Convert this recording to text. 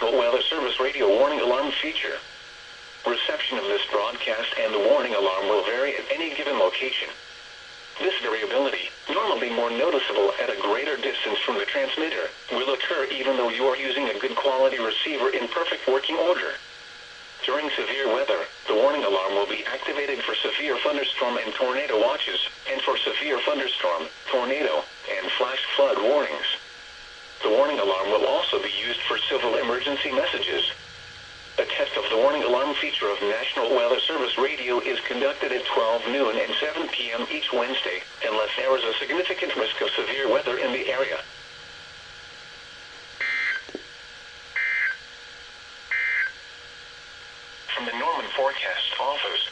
National Weather Service radio warning alarm feature. Reception of this broadcast and the warning alarm will vary at any given location. This variability, normally more noticeable at a greater distance from the transmitter, will occur even though you are using a good quality receiver in perfect working order. During severe weather, the warning alarm will be activated for severe thunderstorm and tornado watches, and for severe thunderstorm, tornado, and flash flood warnings. The warning alarm will also be used for civil emergency messages. A test of the warning alarm feature of National Weather Service Radio is conducted at 12 noon and 7 p.m. each Wednesday, unless there is a significant risk of severe weather in the area. From the Norman Forecast Office.